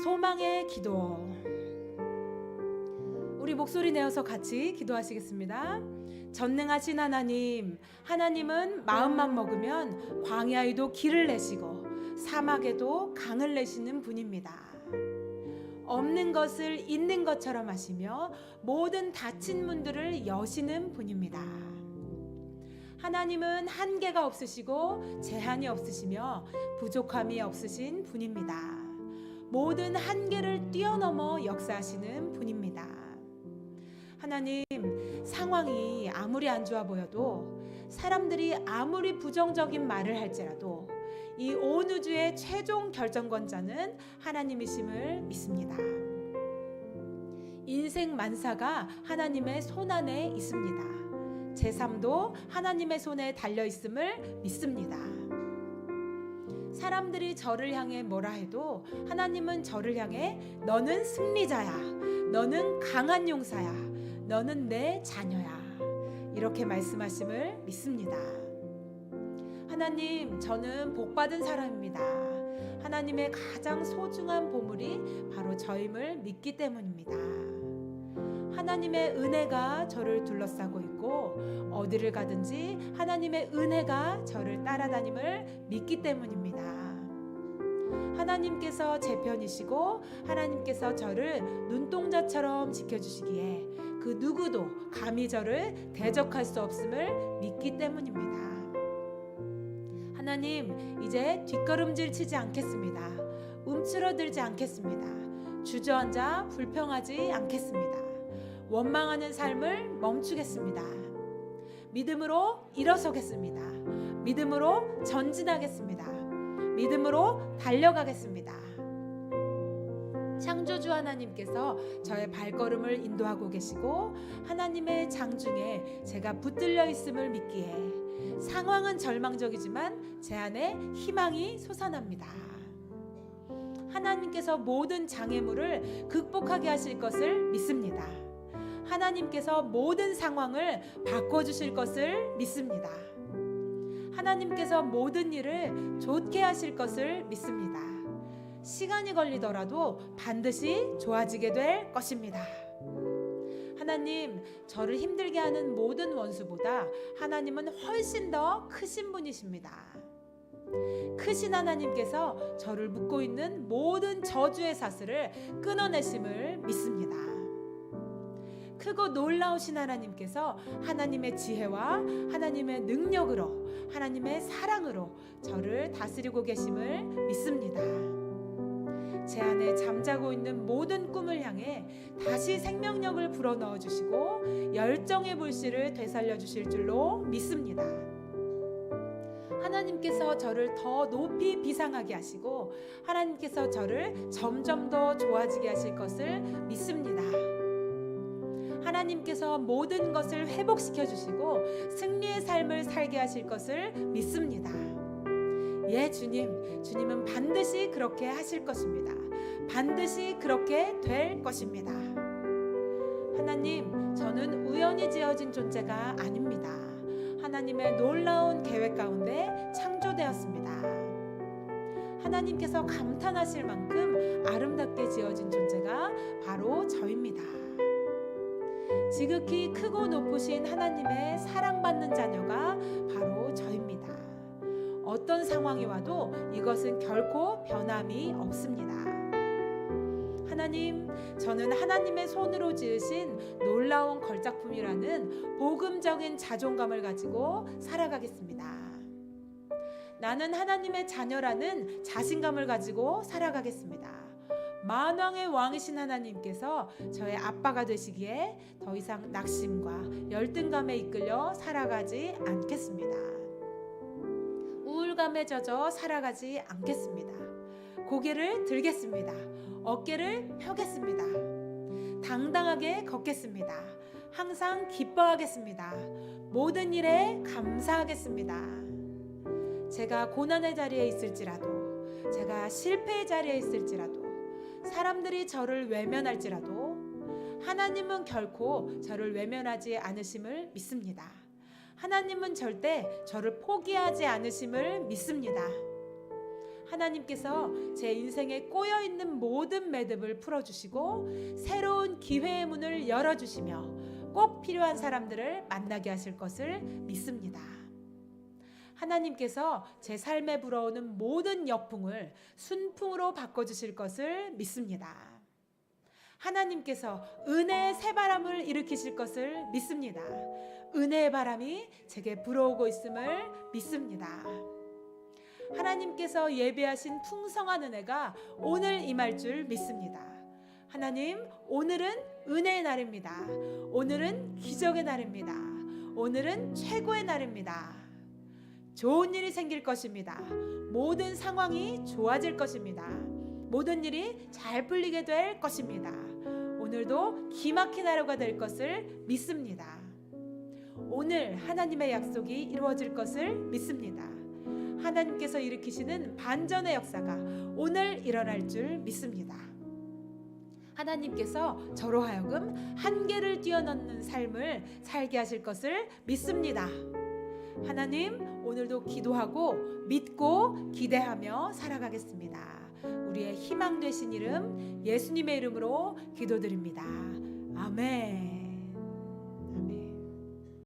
소망의 기도. 우리 목소리 내어서 같이 기도하시겠습니다. 전능하신 하나님, 하나님은 마음만 먹으면 광야에도 길을 내시고 사막에도 강을 내시는 분입니다. 없는 것을 있는 것처럼 하시며 모든 닫힌 문들을 여시는 분입니다. 하나님은 한계가 없으시고 제한이 없으시며 부족함이 없으신 분입니다. 모든 한계를 뛰어넘어 역사하시는 분입니다. 하나님, 상황이 아무리 안 좋아 보여도, 사람들이 아무리 부정적인 말을 할지라도 이 온 우주의 최종 결정권자는 하나님이심을 믿습니다. 인생 만사가 하나님의 손안에 있습니다. 제 삶도 하나님의 손에 달려있음을 믿습니다. 사람들이 저를 향해 뭐라 해도 하나님은 저를 향해 너는 승리자야, 너는 강한 용사야, 너는 내 자녀야, 이렇게 말씀하심을 믿습니다. 하나님, 저는 복받은 사람입니다. 하나님의 가장 소중한 보물이 바로 저임을 믿기 때문입니다. 하나님의 은혜가 저를 둘러싸고 있고 어디를 가든지 하나님의 은혜가 저를 따라다님을 믿기 때문입니다. 하나님께서 제 편이시고 하나님께서 저를 눈동자처럼 지켜주시기에 그 누구도 감히 저를 대적할 수 없음을 믿기 때문입니다. 하나님, 이제 뒷걸음질 치지 않겠습니다. 움츠러들지 않겠습니다. 주저앉아 불평하지 않겠습니다. 원망하는 삶을 멈추겠습니다. 믿음으로 일어서겠습니다. 믿음으로 전진하겠습니다. 믿음으로 달려가겠습니다. 창조주 하나님께서 저의 발걸음을 인도하고 계시고 하나님의 장중에 제가 붙들려 있음을 믿기에 상황은 절망적이지만 제 안에 희망이 솟아납니다. 하나님께서 모든 장애물을 극복하게 하실 것을 믿습니다. 하나님께서 모든 상황을 바꿔주실 것을 믿습니다. 하나님께서 모든 일을 좋게 하실 것을 믿습니다. 시간이 걸리더라도 반드시 좋아지게 될 것입니다. 하나님, 저를 힘들게 하는 모든 원수보다 하나님은 훨씬 더 크신 분이십니다. 크신 하나님께서 저를 묶고 있는 모든 저주의 사슬을 끊어내심을 믿습니다. 크고 놀라우신 하나님께서 하나님의 지혜와 하나님의 능력으로, 하나님의 사랑으로 저를 다스리고 계심을 믿습니다. 제 안에 잠자고 있는 모든 꿈을 향해 다시 생명력을 불어넣어 주시고 열정의 불씨를 되살려 주실 줄로 믿습니다. 하나님께서 저를 더 높이 비상하게 하시고 하나님께서 저를 점점 더 좋아지게 하실 것을 믿습니다. 하나님께서 모든 것을 회복시켜 주시고 승리의 삶을 살게 하실 것을 믿습니다. 예, 주님은 반드시 그렇게 하실 것입니다. 반드시 그렇게 될 것입니다. 하나님, 저는 우연히 지어진 존재가 아닙니다. 하나님의 놀라운 계획 가운데 창조되었습니다. 하나님께서 감탄하실 만큼 아름답게 지어진 존재가 바로 저입니다. 지극히 크고 높으신 하나님의 사랑받는 자녀가 바로 저입니다. 어떤 상황이 와도 이것은 결코 변함이 없습니다. 하나님, 저는 하나님의 손으로 지으신 놀라운 걸작품이라는 복음적인 자존감을 가지고 살아가겠습니다. 나는 하나님의 자녀라는 자신감을 가지고 살아가겠습니다. 만왕의 왕이신 하나님께서 저의 아빠가 되시기에 더 이상 낙심과 열등감에 이끌려 살아가지 않겠습니다. 우울감에 젖어 살아가지 않겠습니다. 고개를 들겠습니다. 어깨를 펴겠습니다. 당당하게 걷겠습니다. 항상 기뻐하겠습니다. 모든 일에 감사하겠습니다. 제가 고난의 자리에 있을지라도, 제가 실패의 자리에 있을지라도, 사람들이 저를 외면할지라도 하나님은 결코 저를 외면하지 않으심을 믿습니다. 하나님은 절대 저를 포기하지 않으심을 믿습니다. 하나님께서 제 인생에 꼬여 있는 모든 매듭을 풀어주시고 새로운 기회의 문을 열어주시며 꼭 필요한 사람들을 만나게 하실 것을 믿습니다. 하나님께서 제 삶에 불어오는 모든 역풍을 순풍으로 바꿔주실 것을 믿습니다. 하나님께서 은혜의 새바람을 일으키실 것을 믿습니다. 은혜의 바람이 제게 불어오고 있음을 믿습니다. 하나님께서 예배하신 풍성한 은혜가 오늘 임할 줄 믿습니다. 하나님, 오늘은 은혜의 날입니다. 오늘은 기적의 날입니다. 오늘은 최고의 날입니다. 좋은 일이 생길 것입니다. 모든 상황이 좋아질 것입니다. 모든 일이 잘 풀리게 될 것입니다. 오늘도 기막힌 하루가 될 것을 믿습니다. 오늘 하나님의 약속이 이루어질 것을 믿습니다. 하나님께서 일으키시는 반전의 역사가 오늘 일어날 줄 믿습니다. 하나님께서 저로 하여금 한계를 뛰어넘는 삶을 살게 하실 것을 믿습니다. 하나님, 오늘도 기도하고 믿고 기대하며 살아가겠습니다. 우리의 희망 되신 이름 예수님의 이름으로 기도드립니다. 아멘.